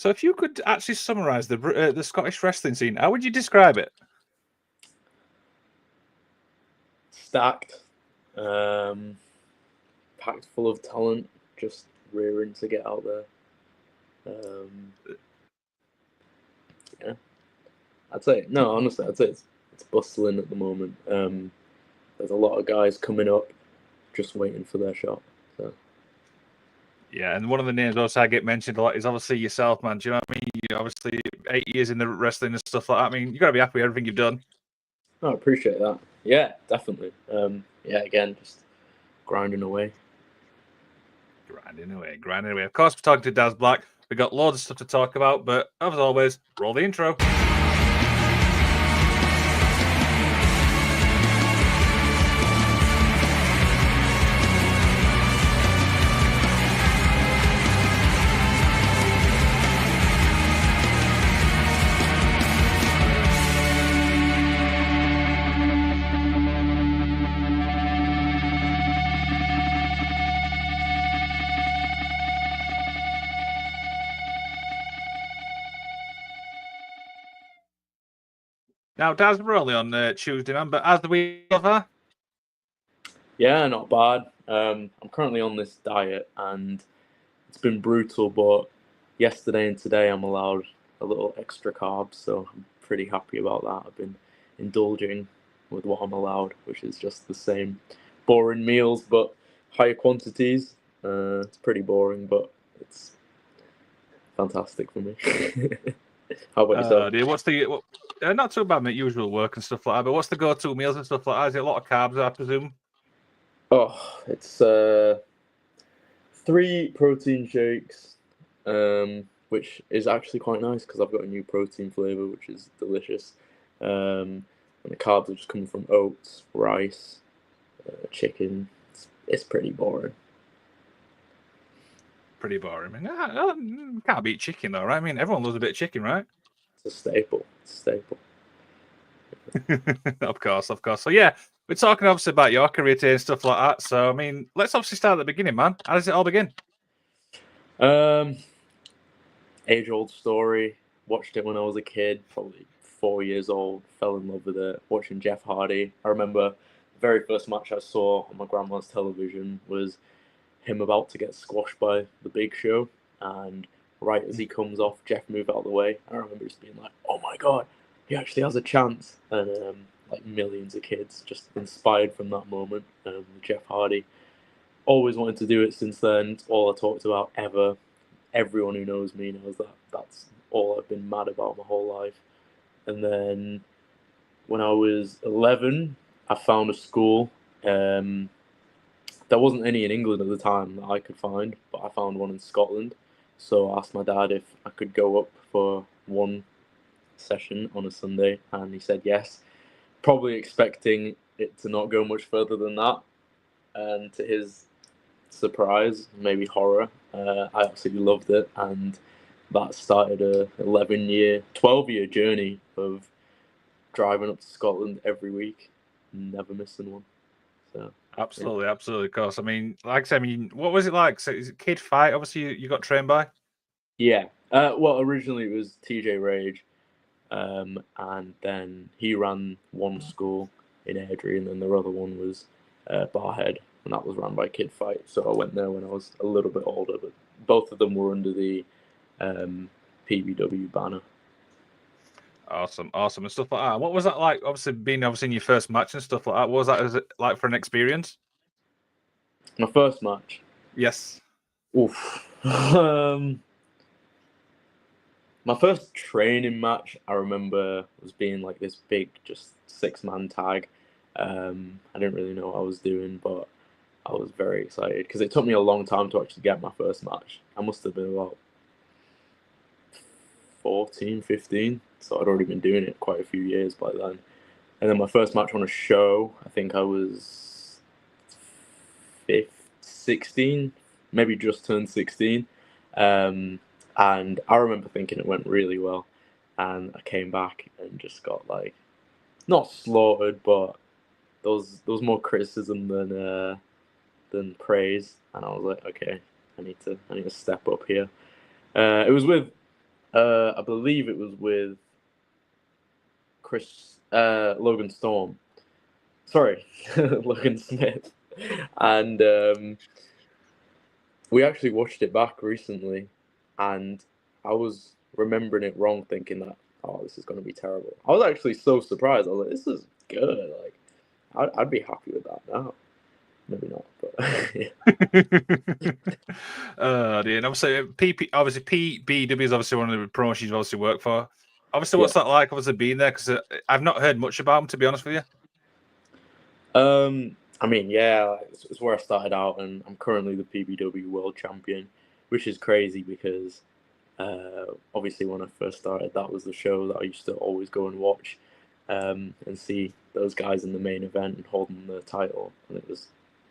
So if you could actually summarise the Scottish wrestling scene, how would you describe it? Stacked, packed full of talent, just rearing to get out there. Yeah, honestly, I'd say it's bustling at the moment. There's a lot of guys coming up, just waiting for their shot. So. Yeah, and one of the names also I get mentioned a lot is obviously yourself, man. Do you know what I mean? You're obviously 8 years in the wrestling and stuff like that. I mean, you got to be happy with everything you've done. I appreciate that. Yeah, definitely. Again, just grinding away. Grinding away. Of course, we're talking to Daz Black. We've got loads of stuff to talk about, but as always, roll the intro. Now, Daz, we're only on Tuesday, man, but as the week so far? Yeah, not bad. I'm currently on this diet, and it's been brutal, but yesterday and today I'm allowed a little extra carbs, so I'm pretty happy about that. I've been indulging with what I'm allowed, which is just the same boring meals, but higher quantities. It's pretty boring, but it's fantastic for me. How about yourself? Dear, what's the not too bad, mate. Usual work and stuff like that. But what's the go-to meals and stuff like that? Is it a lot of carbs, I presume? Oh, it's 3 protein shakes, which is actually quite nice because I've got a new protein flavor, which is delicious. And the carbs are just coming from oats, rice, chicken. It's pretty boring. Pretty boring. I mean, can't beat chicken, though, right? I mean, everyone loves a bit of chicken, right? It's a staple. Of course. So, yeah, we're talking obviously about your career today and stuff like that. So, I mean, let's obviously start at the beginning, man. How does it all begin? Age-old story. Watched it when I was a kid, probably 4 years old. Fell in love with it. Watching Jeff Hardy. I remember the very first match I saw on my grandma's television was him about to get squashed by the Big Show, and right as he comes off, Jeff moved out of the way. I remember just being like, "Oh my god, he actually has a chance!" And like millions of kids just inspired from that moment. Jeff Hardy, always wanted to do it since then. It's all I talked about ever. Everyone who knows me knows that that's all I've been mad about my whole life. And then when I was 11, I found a school. There wasn't any in England at the time that I could find, but I found one in Scotland. So I asked my dad if I could go up for one session on a Sunday, and he said yes, probably expecting it to not go much further than that. And to his surprise, maybe horror, I absolutely loved it, and that started a 12-year journey of driving up to Scotland every week, never missing one. So absolutely, of course. I mean, like I said, what was it like? So, is it Kid Fight? Obviously, you got trained by. Yeah. Well, originally it was TJ Rage, and then he ran one school in Airdrie, and then the other one was Barhead, and that was run by Kid Fight. So I went there when I was a little bit older, but both of them were under the PBW banner. Awesome, and stuff like that. What was that like? Obviously, being in your first match and stuff like that. What was that like for an experience? My first match. Yes. Oof. My first training match, I remember, was being like this big, just 6-man tag. I didn't really know what I was doing, but I was very excited because it took me a long time to actually get my first match. I must have been about 14, 15, so I'd already been doing it quite a few years by then. And then my first match on a show, I think I was 16, maybe just turned 16. And I remember thinking it went really well. And I came back and just got like, not slaughtered, but there was more criticism than praise. And I was like, okay, I need to step up here. It was with I believe it was with Logan Storm. Sorry, Logan Smith. And we actually watched it back recently, and I was remembering it wrong, thinking that, oh, this is going to be terrible. I was actually so surprised. I was like, this is good. Like, I'd be happy with that now. Maybe not, but dear. And obviously, PBW is obviously one of the promotions you've obviously worked for. Obviously, what's that like? Obviously, being there, because I've not heard much about them, to be honest with you. I mean, yeah, it's where I started out, and I'm currently the PBW World Champion, which is crazy because obviously when I first started, that was the show that I used to always go and watch and see those guys in the main event and holding the title, and it was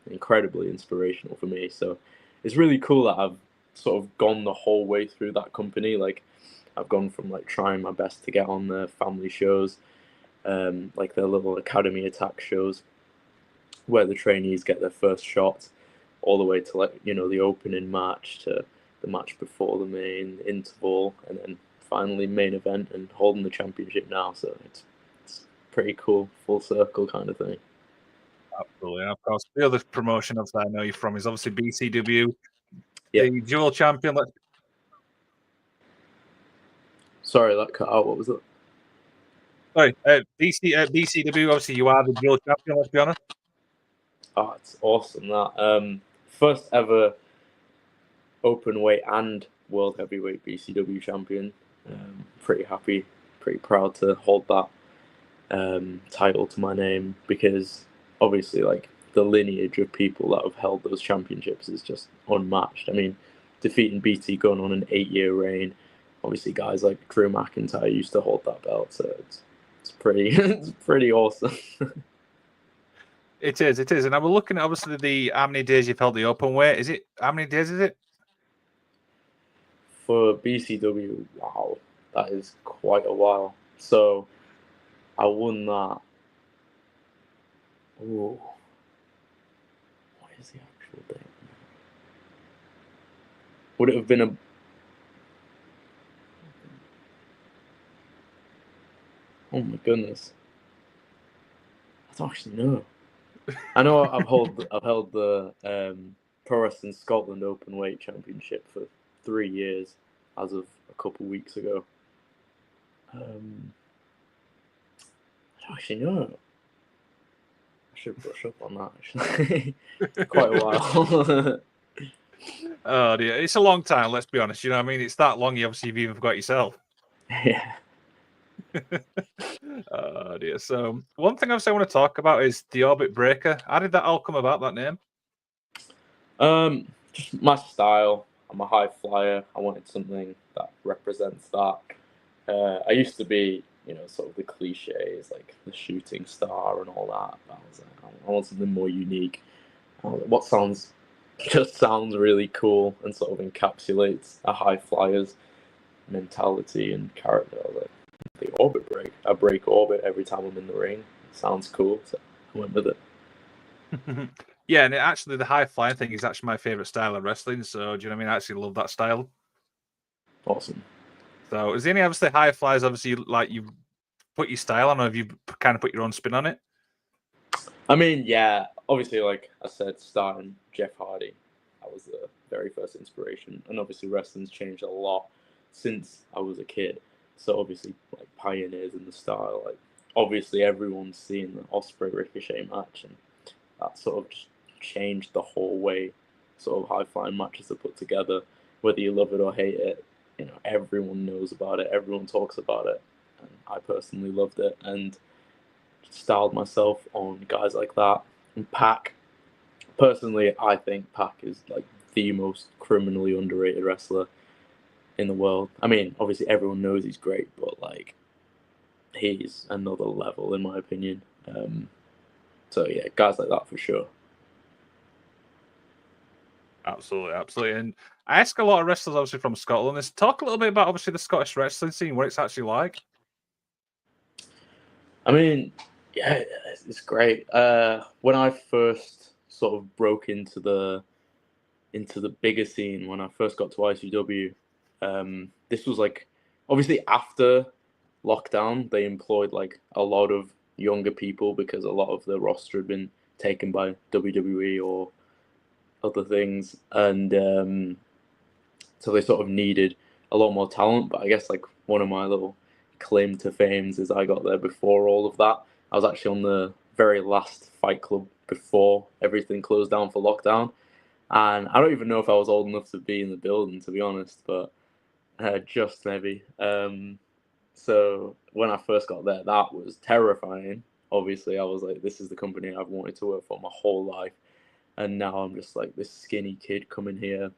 incredibly inspirational for me. So it's really cool that I've sort of gone the whole way through that company. Like, I've gone from like trying my best to get on the family shows, like their little academy attack shows, where the trainees get their first shot, all the way to, like, you know, the opening match, to the match before the main interval, and then finally main event and holding the championship now. So it's pretty cool, full circle kind of thing. Absolutely. And of course, the other promotion I know you're from is obviously BCW, Yeah. the dual champion. Sorry, that cut out. What was it? Sorry, BCW. Obviously, you are the dual champion. Let's be honest. Oh, it's awesome that first ever open weight and world heavyweight BCW champion. Pretty happy, pretty proud to hold that title to my name, because obviously, like, the lineage of people that have held those championships is just unmatched. I mean, defeating BT going on an 8-year reign. Obviously, guys like Drew McIntyre used to hold that belt, so it's pretty it's pretty awesome. It is, and I was looking at obviously how many days you've held the open weight. Is it how many days is it? For BCW, wow, that is quite a while. So I won that. Oh, what is the actual date? Would it have been a? Oh my goodness, I don't actually know. I know I've held the Pro Wrestling Scotland Open Weight Championship for 3 years, as of a couple weeks ago. I don't actually know. I should brush up on that, actually. Quite a while. Oh dear, it's a long time. Let's be honest. You know what I mean? It's that long. You've even forgot yourself. Yeah. Oh dear. So one thing I want to talk about is the Orbit Breaker. How did that all come about? That name? Just my style. I'm a high flyer. I wanted something that represents that. I used to be, you know, sort of the cliches, like the shooting star and all that. But I was like, I want something more unique. What sounds really cool and sort of encapsulates a high flyer's mentality and character. I was like, the orbit break. I break orbit every time I'm in the ring. It sounds cool, so I went with it. Yeah, and actually, the high flying thing is actually my favorite style of wrestling. So, do you know what I mean? I actually love that style. Awesome. So, is there any obviously high flyers? Obviously, like you put your style on, or have you kind of put your own spin on it? I mean, yeah, obviously, like I said, starting Jeff Hardy, that was the very first inspiration. And obviously, wrestling's changed a lot since I was a kid. So obviously, like, pioneers in the style, like, obviously everyone's seen the Osprey Ricochet match, and that sort of just changed the whole way sort of high flying matches are put together. Whether you love it or hate it, you know, everyone knows about it, everyone talks about it, and I personally loved it and styled myself on guys like that. And Pac, personally, I think Pac is like the most criminally underrated wrestler in the world. I mean, obviously everyone knows he's great, but like, he's another level in my opinion. So yeah, guys like that for sure. Absolutely. And I ask a lot of wrestlers, obviously from Scotland. Let's talk a little bit about obviously the Scottish wrestling scene, what it's actually like. I mean, yeah, it's great. When I first sort of broke into the bigger scene, when I first got to ICW, this was like obviously after lockdown, they employed like a lot of younger people because a lot of the roster had been taken by WWE or other things, and so they sort of needed a lot more talent. But I guess like one of my little claim to fame is I got there before all of that. I was actually on the very last Fight Club before everything closed down for lockdown, and I don't even know if I was old enough to be in the building, to be honest, but just maybe. So when I first got there, that was terrifying. Obviously, I was like, this is the company I've wanted to work for my whole life. And now I'm just like this skinny kid coming here.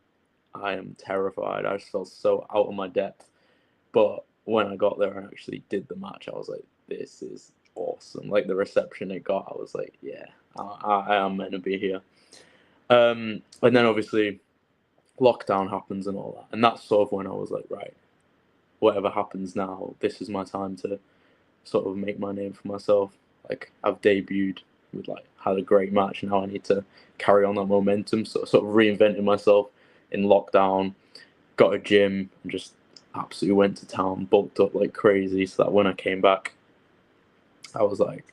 I am terrified. I just felt so out of my depth. But when I got there and actually did the match, I was like, this is awesome. Like the reception it got, I was like, yeah, I am meant to be here. And then obviously lockdown happens and all that. And that's sort of when I was like, right, whatever happens now, this is my time to sort of make my name for myself. Like I've debuted with like had a great match. Now I need to carry on that momentum. So sort of reinventing myself in lockdown, got a gym and just absolutely went to town, bulked up like crazy. So that when I came back, I was like,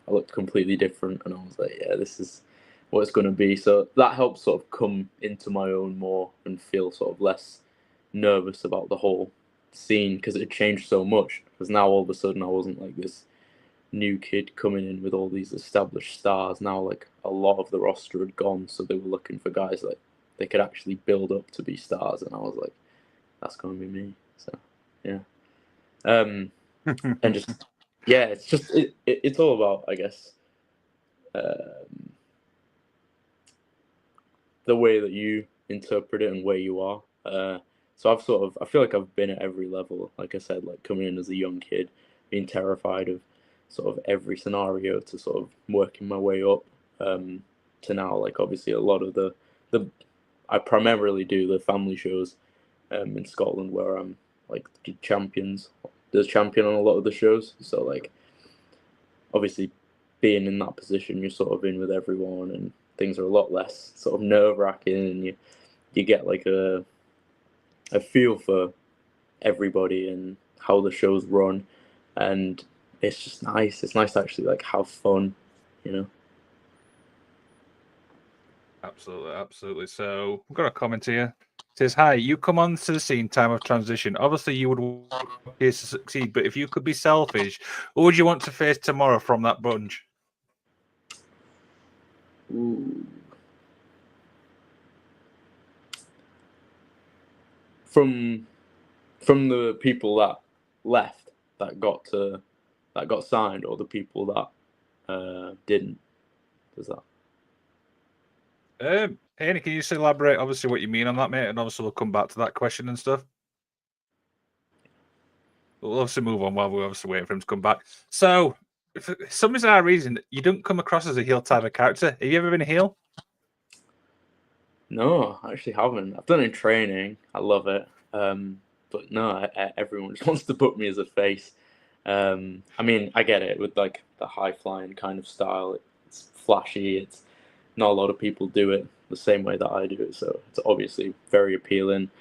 I looked completely different, and I was like, yeah, this is what it's going to be. So that helped sort of come into my own more and feel sort of less nervous about the whole scene because it had changed so much. Because now all of a sudden I wasn't like this new kid coming in with all these established stars. Now like a lot of the roster had gone, so they were looking for guys like they could actually build up to be stars, and I was like, that's going to be me. So yeah, and just yeah, it's just it's all about, I guess, the way that you interpret it and where you are. So I feel like I've been at every level. Like I said, like coming in as a young kid, being terrified of sort of every scenario to sort of working my way up, to now, like obviously a lot of the I primarily do the family shows, in Scotland where I'm like the champion on a lot of the shows. So like obviously being in that position, you're sort of in with everyone, and things are a lot less sort of nerve wracking, and you get like a feel for everybody and how the shows run, and it's just nice. It's nice to actually like have fun, you know. Absolutely. So we've got a comment here. It says, hi, you come on to the scene time of transition. Obviously, you would want to succeed, but if you could be selfish, who would you want to face tomorrow from that bunch? Ooh. From the people that left, that got signed, or the people that didn't. Does that? Haney, can you just elaborate obviously what you mean on that, mate? And obviously we'll come back to that question and stuff. We'll obviously move on while we're obviously waiting for him to come back. So, for some bizarre reason, you don't come across as a heel type of character. Have you ever been a heel? No, I actually haven't. I've done it in training. I love it. But no, everyone just wants to put me as a face. I mean, I get it with like the high flying kind of style. It's flashy. It's not a lot of people do it the same way that I do it. So it's obviously very appealing,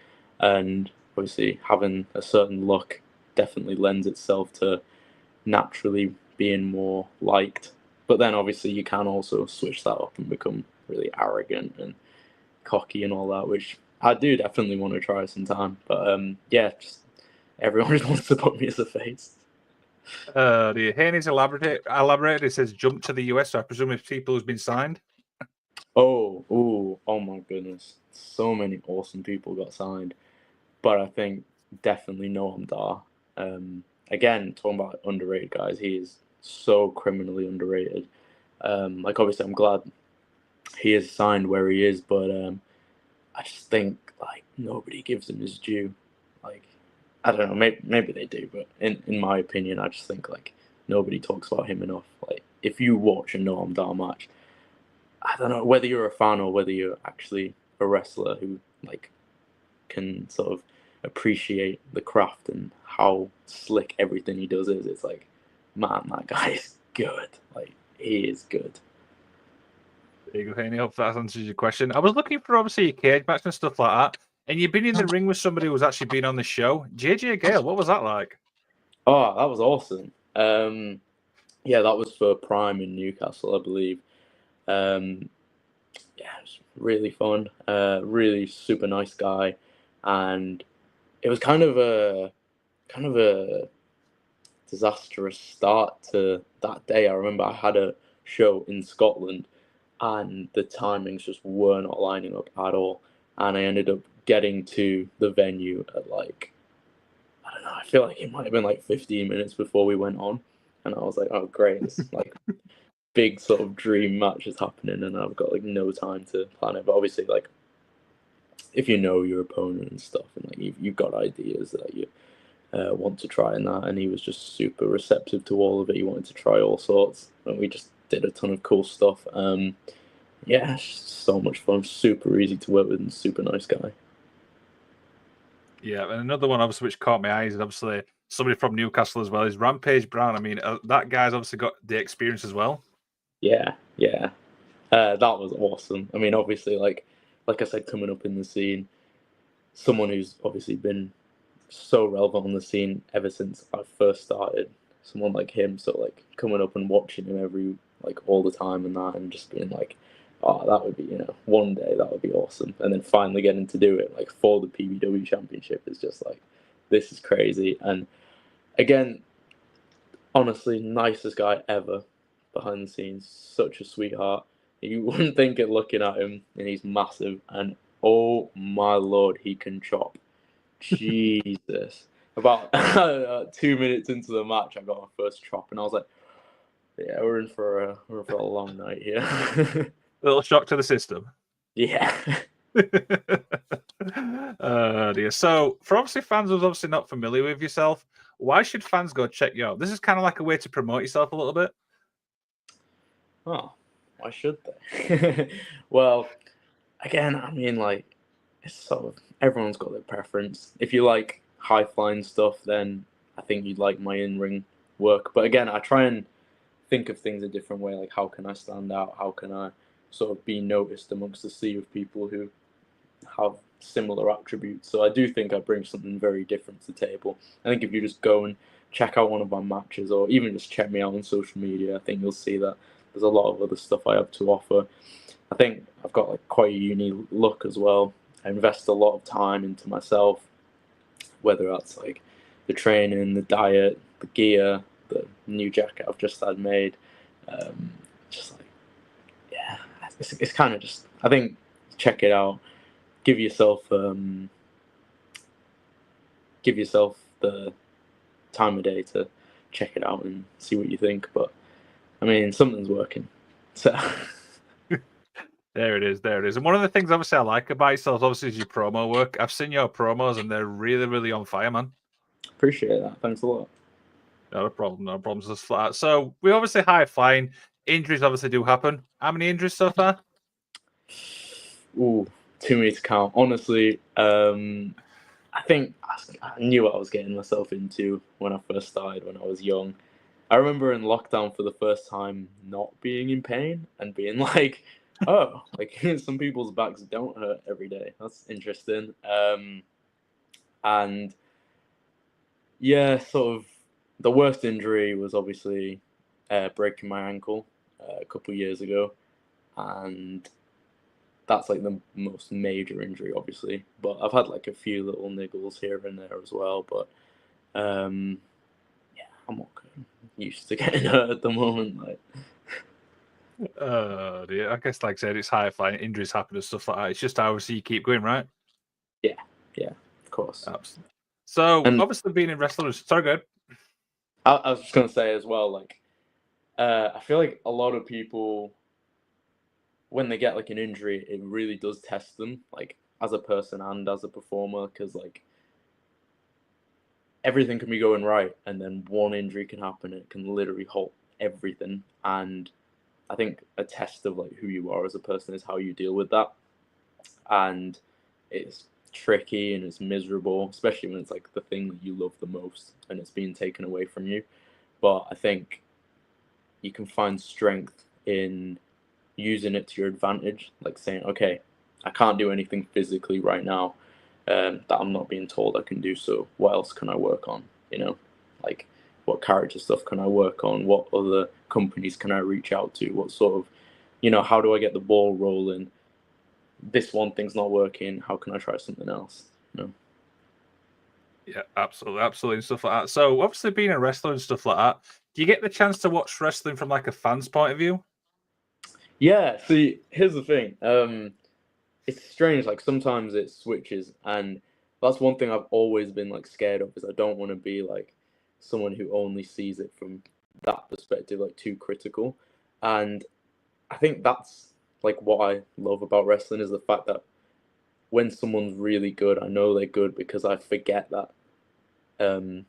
and obviously having a certain look definitely lends itself to naturally being more liked. But then obviously you can also switch that up and become really arrogant and cocky and all that, which I do definitely want to try sometime. But yeah, just everyone just wants to put me as a face. The Haney's elaborated. It says jump to the US. So I presume if people who's been signed. Oh my goodness! So many awesome people got signed, but I think definitely Noam Dar. Again, talking about underrated guys, he is so criminally underrated. Like obviously, I'm glad he is signed where he is, but I just think like nobody gives him his due. Like I don't know, maybe they do, but in my opinion, I just think like nobody talks about him enough. Like if you watch a Noam Dar match, I don't know whether you're a fan or whether you're actually a wrestler who like can sort of appreciate the craft and how slick everything he does is. It's like, man, that guy is good. Like he is good. There you go, Haney. Hope that answers your question. I was looking for obviously your cage match and stuff like that. And you've been in the ring with somebody who's actually been on the show. JJ Gale, what was that like? Oh, that was awesome. Yeah, that was for Prime in Newcastle, I believe. Yeah, it was really fun. Really super nice guy, and it was kind of a disastrous start to that day. I remember I had a show in Scotland, and the timings just were not lining up at all. And I ended up getting to the venue at like, I don't know, I feel like it might have been like 15 minutes before we went on. And I was like, oh, great, this like big sort of dream match is happening, and I've got like no time to plan it. But obviously, like, if you know your opponent and stuff, and like you've got ideas that you want to try in that, and he was just super receptive to all of it. He wanted to try all sorts, and we just did a ton of cool stuff. Yeah, it's just so much fun, super easy to work with, and super nice guy. Yeah, and another one obviously which caught my eye is obviously somebody from Newcastle as well is Rampage Brown. I mean, that guy's obviously got the experience as well. Yeah, yeah, that was awesome. I mean, obviously, like I said, coming up in the scene, someone who's obviously been so relevant on the scene ever since I first started. Someone like him, so like coming up and watching him every like all the time and that, and just being like, oh, that would be, one day that would be awesome, and then finally getting to do it like for the PBW championship is just like, this is crazy. And again, honestly, nicest guy ever behind the scenes, such a sweetheart. You wouldn't think it looking at him, and he's massive, and oh my lord, he can chop. Jesus. About 2 minutes into the match, I got my first chop, and I was like, "Yeah, we're in for a long night here." A little shock to the system. Yeah. Oh dear. So, for obviously fans who's obviously not familiar with yourself, why should fans go check you out? This is kind of like a way to promote yourself a little bit. Oh, why should they? Well, again, I mean, like, it's sort of everyone's got their preference. If you like high flying stuff, then I think you'd like my in ring work. But again, I try and think of things a different way. Like, how can I stand out? How can I sort of be noticed amongst the sea of people who have similar attributes? So I do think I bring something very different to the table. I think if you just go and check out one of my matches, or even just check me out on social media, I think you'll see that there's a lot of other stuff I have to offer. I think I've got like quite a unique look as well. I invest a lot of time into myself, whether that's like the training, the diet, the gear, the new jacket I've just had made. Just like, yeah, it's kind of just, I think, check it out. Give yourself the time of day to check it out and see what you think. But I mean, something's working. So There it is. There it is. And one of the things obviously I like about yourself obviously is your promo work. I've seen your promos and they're really, really on fire, man. appreciate that. Thanks a lot. Not a problem. No problems. Just flat. So we obviously high flying. Injuries obviously do happen. How many injuries so far? Ooh, too many to count. Honestly, I think I knew what I was getting myself into when I first started when I was young. I remember in lockdown for the first time not being in pain and being like, oh, like some people's backs don't hurt every day. That's interesting. And yeah, sort of the worst injury was obviously breaking my ankle a couple of years ago. And that's like the most major injury, obviously. But I've had like a few little niggles here and there as well. But yeah, I'm okay. Used to getting hurt at the moment. Like, Oh dear. I guess like I said, it's high flying. Injuries happen and stuff like that. It's just obviously you keep going, right? yeah, of course. Absolutely. So And obviously being in wrestlers, sorry, good. I was just gonna say as well, like, I feel like a lot of people, when they get like an injury, it really does test them, like as a person and as a performer, because like everything can be going right, and then one injury can happen, and it can literally halt everything. And I think a test of like who you are as a person is how you deal with that. And it's tricky and it's miserable, especially when it's like the thing that you love the most and it's being taken away from you. But I think you can find strength in using it to your advantage, like saying, okay, I can't do anything physically right now. that I'm not being told I can do. So what else can I work on? You know, like what character stuff can I work on? What other companies can I reach out to? What sort of, you know, how do I get the ball rolling? This one thing's not working. How can I try something else? You know? Yeah, absolutely, and stuff like that. So, obviously, being a wrestler and stuff like that, do you get the chance to watch wrestling from like a fan's point of view? Yeah. See, here's the thing. It's strange. Like sometimes it switches, and that's one thing I've always been like scared of. Is I don't want to be like someone who only sees it from that perspective, like too critical. And I think that's like what I love about wrestling is the fact that when someone's really good, I know they're good because I forget that um,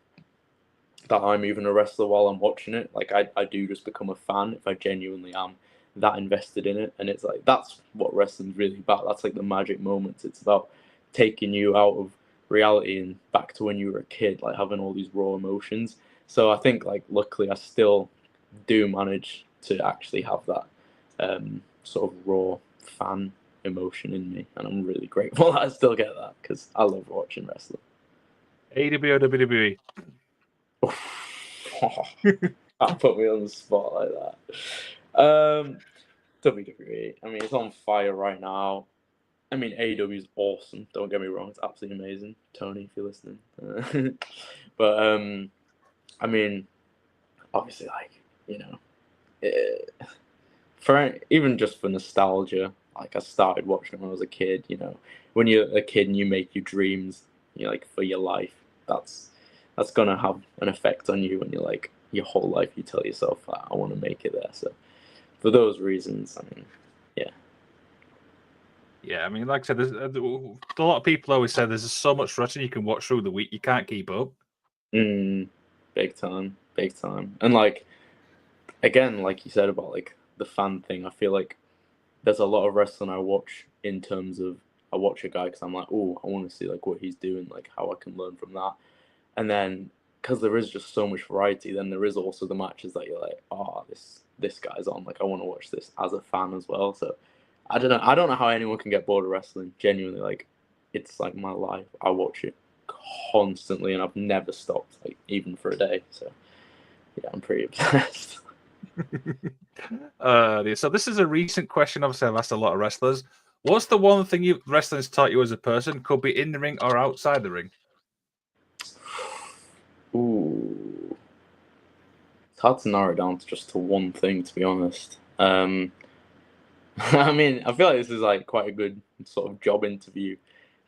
that I'm even a wrestler while I'm watching it. Like I do just become a fan if I genuinely am that invested in it. And it's like that's what wrestling's really about. That's like the magic moments. It's about taking you out of reality and back to when you were a kid, like having all these raw emotions. So I think like luckily I still do manage to actually have that sort of raw fan emotion in me, and I'm really grateful that I still get that because I love watching wrestling. AEW or WWE? That put me on the spot like that. WWE. I mean, it's on fire right now. I mean, AEW is awesome. Don't get me wrong; it's absolutely amazing. Tony, if you're listening, but I mean, obviously, like you know, for even just for nostalgia, like I started watching when I was a kid. You know, when you're a kid and you make your dreams, you know, like for your life, that's gonna have an effect on you when you're like your whole life. You tell yourself, I want to make it there. So for those reasons, I mean, yeah. Yeah, I mean, like I said, there's a lot of people always say there's so much wrestling you can watch through the week, you can't keep up. Big time, big time, and like again, like you said about like the fan thing, I feel like there's a lot of wrestling I watch in terms of I watch a guy because I'm like, oh, I want to see like what he's doing, like how I can learn from that, and then because there is just so much variety, then there is also the matches that you're like, oh, this guy's on, like I want to watch this as a fan as well. So I don't know how anyone can get bored of wrestling. Genuinely, like it's like my life. I watch it constantly, and I've never stopped, like even for a day. So yeah, I'm pretty obsessed. So this is a recent question. Obviously, I've asked a lot of wrestlers. What's the one thing wrestling's taught you as a person? Could be in the ring or outside the ring. Ooh, it's hard to narrow it down to just to one thing, to be honest. I mean, I feel like this is like quite a good sort of job interview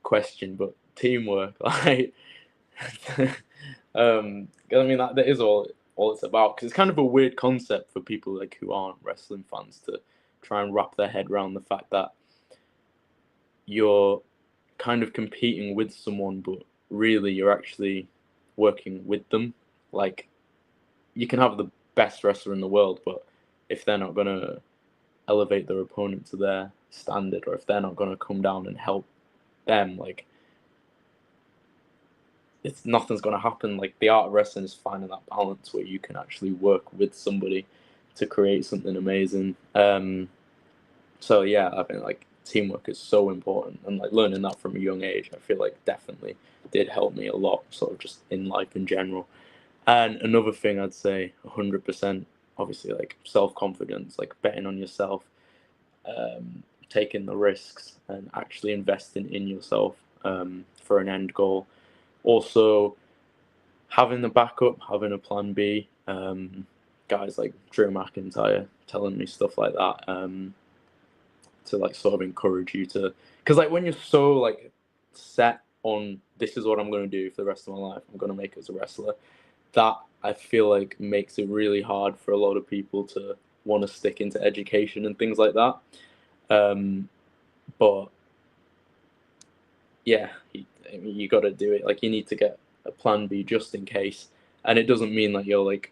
question, but teamwork, like, I mean, that is all it's about because it's kind of a weird concept for people like who aren't wrestling fans to try and wrap their head around the fact that you're kind of competing with someone, but really you're actually working with them. Like, you can have the best wrestler in the world, but if they're not gonna elevate their opponent to their standard, or if they're not going to come down and help them, like it's nothing's going to happen. Like the art of wrestling is finding that balance where you can actually work with somebody to create something amazing. So yeah, I think like teamwork is so important, and like learning that from a young age, I feel like definitely did help me a lot, sort of just in life in general. And another thing I'd say, 100%, obviously like self-confidence, like betting on yourself, taking the risks and actually investing in yourself for an end goal. Also, having the backup, having a plan B. Guys like Drew McIntyre telling me stuff like that to like sort of encourage you to, because like when you're so like set on this is what I'm going to do for the rest of my life, I'm going to make it as a wrestler. That I feel like makes it really hard for a lot of people to want to stick into education and things like that. But yeah, you got to do it. Like you need to get a plan B just in case. And it doesn't mean that you're like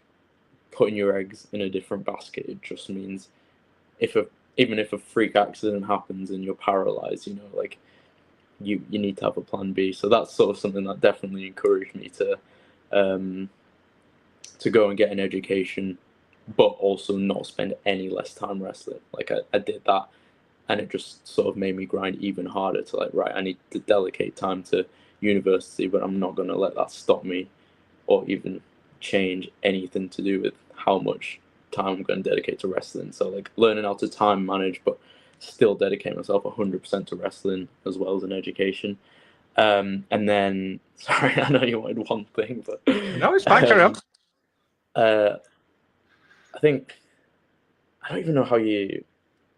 putting your eggs in a different basket. It just means even if a freak accident happens and you're paralyzed, you know, like you need to have a plan B. So that's sort of something that definitely encouraged me to go and get an education, but also not spend any less time wrestling. Like I did that and it just sort of made me grind even harder to like, right, I need to dedicate time to university, but I'm not going to let that stop me or even change anything to do with how much time I'm going to dedicate to wrestling. So like learning how to time manage, but still dedicate myself 100% to wrestling as well as an education. And then, sorry, I know you wanted one thing, but No, it's fine. Carry on. I think I don't even know how you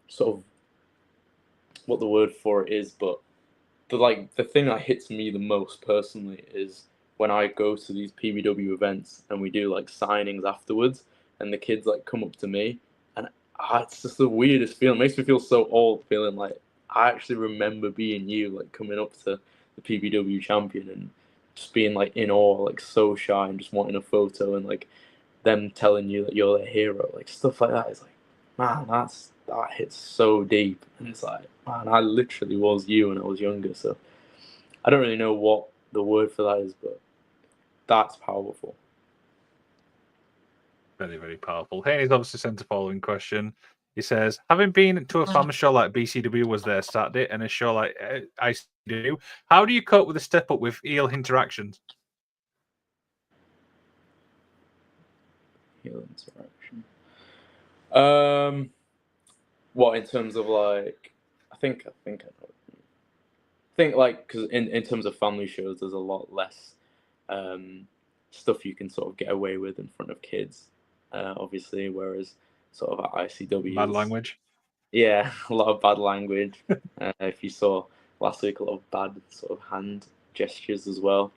sort of what the word for it is, but the thing that hits me the most personally is when I go to these PBW events and we do like signings afterwards, and the kids like come up to me, and it's just the weirdest feeling. It makes me feel so old, feeling like I actually remember being you, like coming up to the PBW champion and just being like in awe, like so shy and just wanting a photo, and like them telling you that you're their hero, like stuff like that is like, man, that hits so deep, and it's like, man, I literally was you when I was younger. So I don't really know what the word for that is, but that's powerful. Very, very powerful. Haney's obviously sent a following question. He says, having been to a famous show like BCW was there Saturday and a show like ICW, how do you cope with the step up with heel interactions? Heel interaction. What in terms of like, I think I know. I think like because in terms of family shows, there's a lot less stuff you can sort of get away with in front of kids, obviously. Whereas sort of at ICW, Bad language. yeah, a lot of bad language. If you saw last week, a lot of bad sort of hand gestures as well.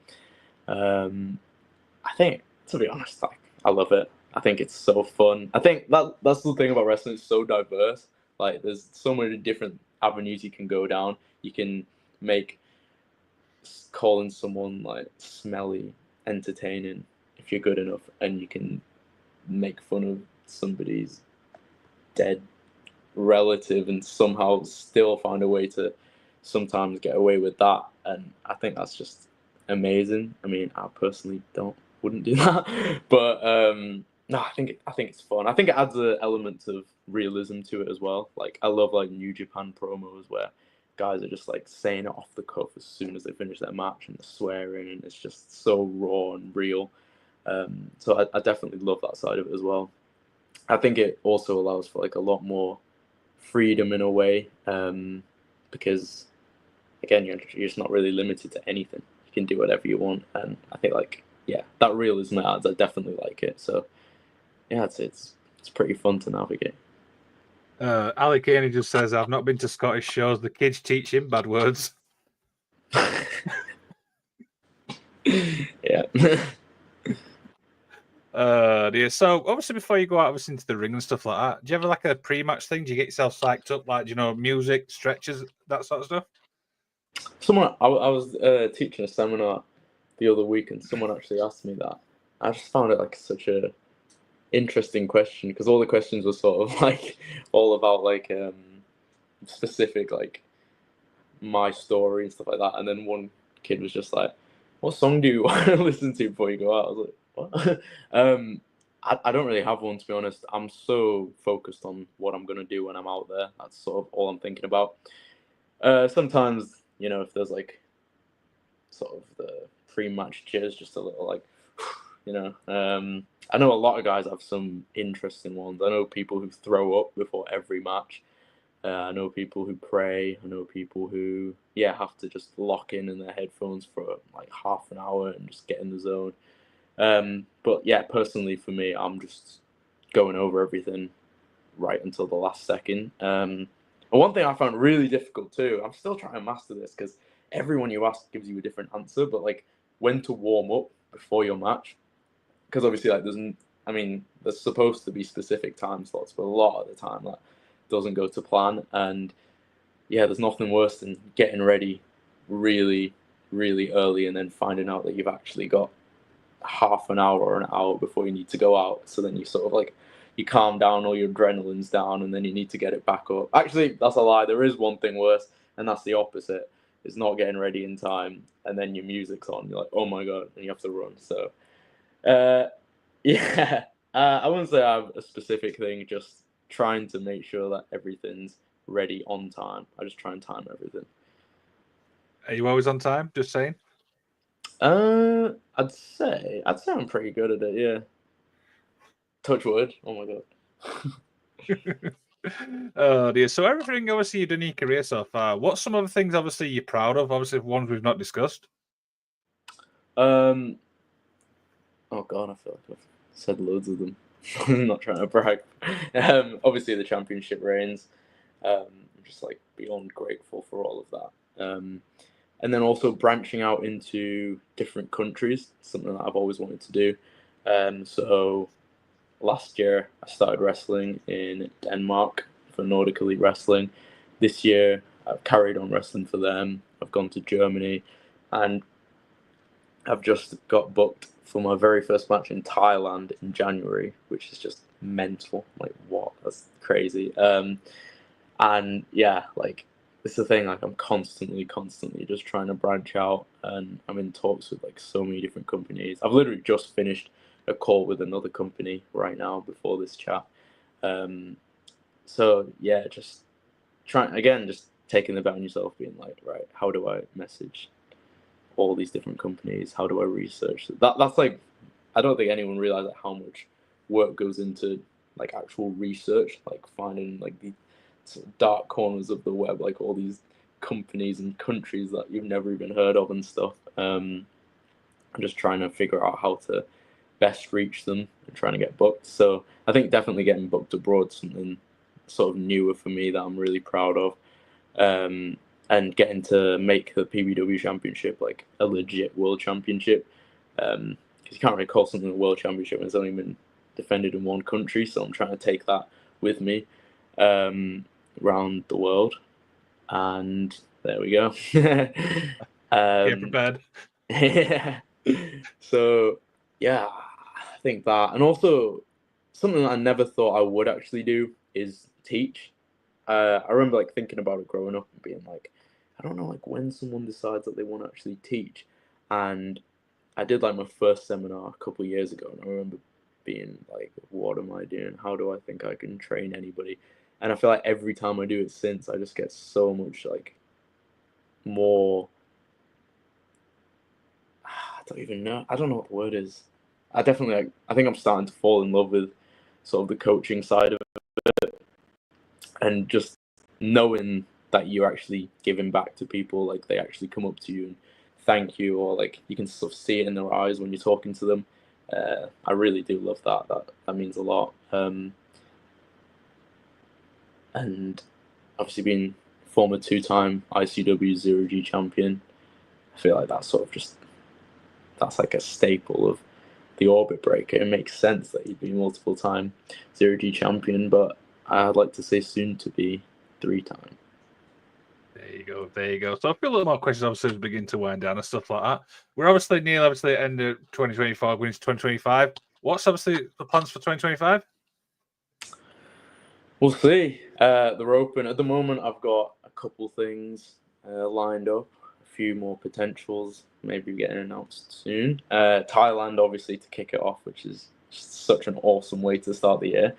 I think, to be honest, like I love it. I think it's so fun. I think that's the thing about wrestling. It's so diverse. Like there's so many different avenues you can go down. You can make calling someone like smelly entertaining if you're good enough, and you can make fun of somebody's dead relative and somehow still find a way to sometimes get away with that. And I think that's just amazing. I mean, I personally wouldn't do that, but no, I think it's fun. I think it adds an element of realism to it as well. Like I love like New Japan promos where guys are just like saying it off the cuff as soon as they finish their match and they're swearing, and it's just so raw and real. So I definitely love that side of it as well. I think it also allows for like a lot more freedom in a way, because again, you're just not really limited to anything. You can do whatever you want, and I think like that realism it adds. I definitely like it. So yeah, it's pretty fun to navigate. Alec Haney just says, I've not been to Scottish shows. The kids teach him bad words. Yeah. Dear. So obviously before you go out obviously into the ring and stuff like that, do you ever like a pre-match thing? Do you get yourself psyched up, like, music, stretches, that sort of stuff? I was teaching a seminar the other week, and someone actually asked me that. I just found it like such a interesting question, because all the questions were sort of like all about like specific like my story and stuff like that. And then one kid was just like, "What song do you want to listen to before you go out?" I was like, "What?" I don't really have one, to be honest. I'm so focused on what I'm gonna do when I'm out there. That's sort of all I'm thinking about. Sometimes, if there's like sort of the pre-match cheers, just a little like, I know a lot of guys have some interesting ones. I know people who throw up before every match. I know people who pray. I know people who, have to just lock in their headphones for like half an hour and just get in the zone. But yeah, personally for me, I'm just going over everything right until the last second. And one thing I found really difficult too, I'm still trying to master this because everyone you ask gives you a different answer, but like when to warm up before your match. Because obviously, like, there's supposed to be specific time slots, but a lot of the time that doesn't go to plan. And yeah, there's nothing worse than getting ready really, really early and then finding out that you've actually got half an hour or an hour before you need to go out. So then you sort of like, you calm down, all your adrenaline's down, and then you need to get it back up. Actually, that's a lie. There is one thing worse, and that's the opposite. It's not getting ready in time, and then your music's on. You're like, oh my God, and you have to run. So, yeah, I wouldn't say I have a specific thing, just trying to make sure that everything's ready on time. I just try and time everything. Are you always on time? Just saying. I'd say I'm pretty good at it. Yeah. Touch wood. Oh my god. Oh dear. So everything obviously you've done in your career so far. What's some other things obviously you're proud of? Obviously ones we've not discussed. Oh god, I feel like I've said loads of them. I'm not trying to brag. Obviously the championship reigns. I'm just like beyond grateful for all of that. And then also branching out into different countries, something that I've always wanted to do. So last year I started wrestling in Denmark for Nordic Elite Wrestling. This year I've carried on wrestling for them. I've gone to Germany, and I've just got booked for my very first match in Thailand in January, which is just mental. Like, what? That's crazy. And yeah, like, it's the thing. Like, I'm constantly just trying to branch out, and I'm in talks with like so many different companies. I've literally just finished a call with another company right now before this chat. So yeah, just trying again, just taking the bet on yourself, being like, right, how do I message all these different companies? How do I research that? That's like, I don't think anyone realizes how much work goes into like actual research, like finding like the sort of dark corners of the web, like all these companies and countries that you've never even heard of and stuff. I'm just trying to figure out how to best reach them and trying to get booked. So I think definitely getting booked abroad is something sort of newer for me that I'm really proud of. And getting to make the PBW championship like a legit world championship, because you can't really call something a world championship when it's only been defended in one country. So I'm trying to take that with me around the world, and there we go. Get prepared. Yeah. So yeah, I think that, and also something that I never thought I would actually do is teach. I remember like thinking about it growing up and being like, I don't know, like when someone decides that they want to actually teach. And I did like my first seminar a couple of years ago, and I remember being like, what am I doing? How do I think I can train anybody? And I feel like every time I do it since, I just get so much like more. I don't even know. I don't know what the word is. I definitely like. I think I'm starting to fall in love with sort of the coaching side of it, and just knowing that you're actually giving back to people, like they actually come up to you and thank you, or like you can sort of see it in their eyes when you're talking to them. I really do love that. That means a lot. And obviously being former two-time ICW 0G champion, I feel like that's sort of just, that's like a staple of the Orbit Breaker. It makes sense that he'd be multiple-time 0G champion, but I'd like to say soon to be 3-time. There you go. So I feel a little more questions obviously as we begin to wind down and stuff like that. We're obviously near obviously the end of 2024, going into 2025. What's obviously the plans for 2025? We'll see. They're open. At the moment, I've got a couple things lined up, a few more potentials, maybe getting announced soon. Thailand, obviously, to kick it off, which is such an awesome way to start the year.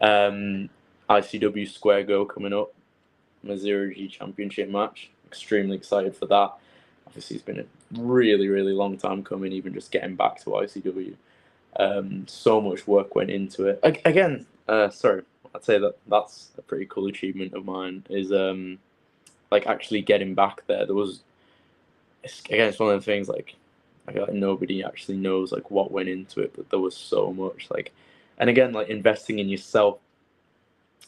ICW Square Go coming up, my 0G championship match. Extremely excited for that. Obviously, it's been a really, really long time coming, even just getting back to ICW. So much work went into it. Again, sorry, I'd say that's a pretty cool achievement of mine, is like actually getting back there. There was, again, it's one of the things like I feel like nobody actually knows like what went into it, but there was so much like, and again, like investing in yourself.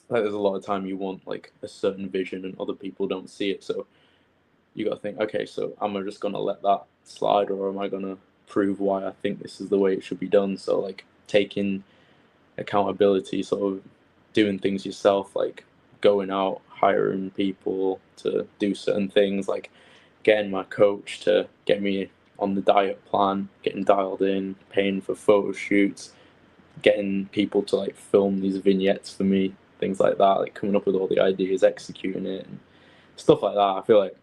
Like there's a lot of time you want like a certain vision and other people don't see it, so you got to think, okay, so am I just gonna let that slide, or am I gonna prove why I think this is the way it should be done? So like taking accountability, sort of doing things yourself, like going out, hiring people to do certain things, like getting my coach to get me on the diet plan, getting dialed in, paying for photo shoots, getting people to like film these vignettes for me, things like that, like coming up with all the ideas, executing it, and stuff like that. I feel like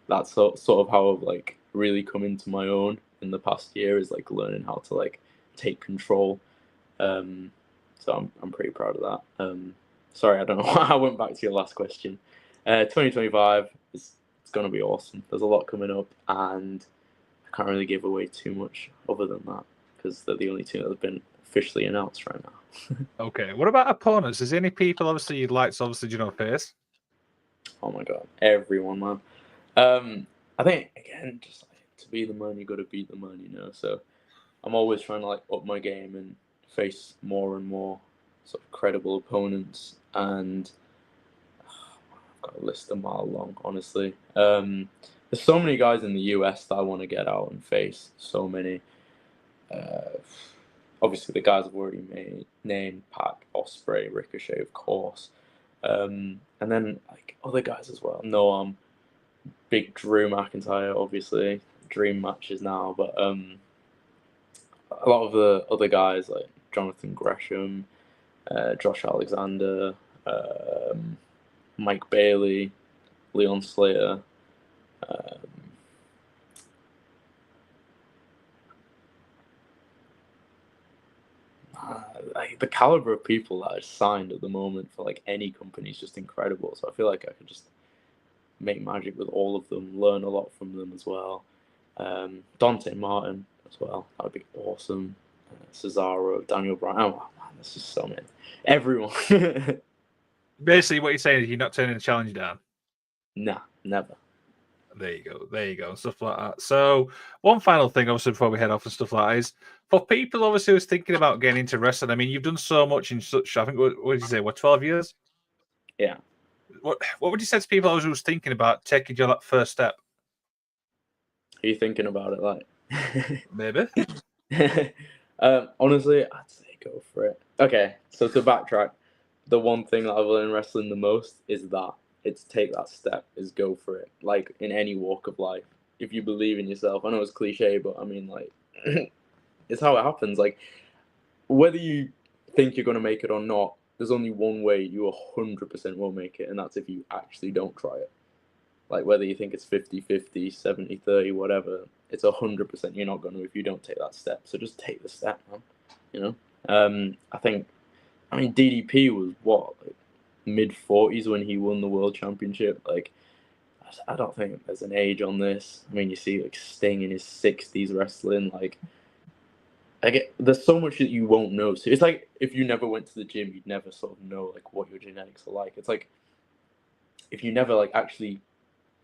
that's sort of how I've like really come into my own in the past year, is like learning how to like take control. So I'm pretty proud of that. Sorry, I don't know why I went back to your last question. 2025 it's going to be awesome. There's a lot coming up, and I can't really give away too much other than that because they're the only two that have been officially announced right now. Okay. What about opponents? Is there any people obviously you'd like to face? Oh my god, everyone, man. I think again, just like, to be the man, you got to beat the man, you know. So I'm always trying to like up my game and face more and more sort of credible opponents, and I've got a list a mile long, honestly. There's so many guys in the US that I want to get out and face. So many. Obviously, the guys I've already named: Pac, Osprey, Ricochet, of course. And then like other guys as well. Noam, big Drew McIntyre, obviously dream matches now. But a lot of the other guys like Jonathan Gresham, Josh Alexander, Mike Bailey, Leon Slater. Like the caliber of people that are signed at the moment for like any company is just incredible. So I feel like I could just make magic with all of them, learn a lot from them as well. Dante Martin as well, that would be awesome. Cesaro, Daniel Bryan. Oh man, there's just so many. Everyone. Basically, what you're saying is you're not turning the challenge down. Nah, never. There you go, stuff like that. So, one final thing, obviously, before we head off and stuff like that, is for people, obviously, who's thinking about getting into wrestling. I mean, you've done so much in such. I think what did you say? What 12 years? Yeah. What would you say to people who's thinking about taking that first step? Are you thinking about it like? Maybe. Honestly, I'd say go for it. Okay, so to backtrack, the one thing that I've learned in wrestling the most is that it's take that step, is go for it. Like in any walk of life, if you believe in yourself, I know it's cliche, but I mean, like, it's how it happens. Like, whether you think you're going to make it or not, there's only one way you 100% will make it, and that's if you actually don't try it. Like, whether you think it's 50-50, 70-30, whatever, it's 100% you're not going to if you don't take that step. So just take the step, man. You know? I mean, DDP was what, like, mid-40s when he won the world championship. Like, I don't think there's an age on this. I mean, you see like Sting in his 60s wrestling. Like, there's so much that you won't know. So it's like if you never went to the gym, you'd never sort of know like what your genetics are like. It's like if you never like actually,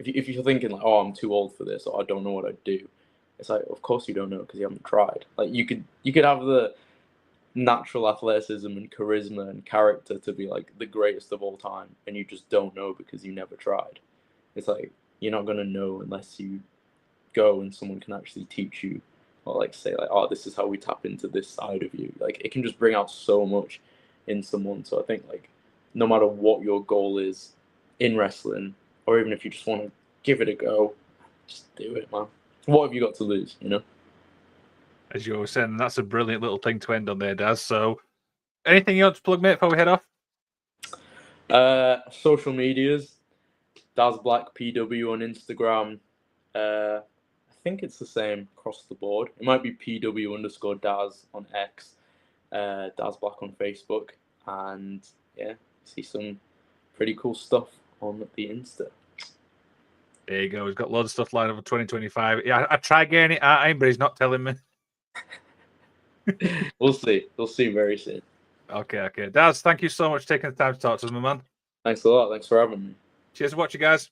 if you're thinking like, oh, I'm too old for this, or I don't know what I'd do. It's like, of course you don't know because you haven't tried. Like you could have the natural athleticism and charisma and character to be like the greatest of all time, and you just don't know because you never tried. It's like you're not gonna know unless you go and someone can actually teach you, or like say like, oh, this is how we tap into this side of you. Like it can just bring out so much in someone. So I think like no matter what your goal is in wrestling, or even if you just want to give it a go, just do it, man. What have you got to lose, you know? As you were saying, that's a brilliant little thing to end on there, Daz. So, anything you want to plug, mate, before we head off? Social medias, Daz Black PW on Instagram. I think it's the same across the board. It might be PW_Daz on X, Daz Black on Facebook, and yeah, see some pretty cool stuff on the Insta. There you go. He's got loads of stuff lined up for 2025. Yeah, I tried getting it at him, but he's not telling me. We'll see. We'll see very soon. Okay. Daz, thank you so much for taking the time to talk to us, my man. Thanks a lot. Thanks for having me. Cheers for watching, guys.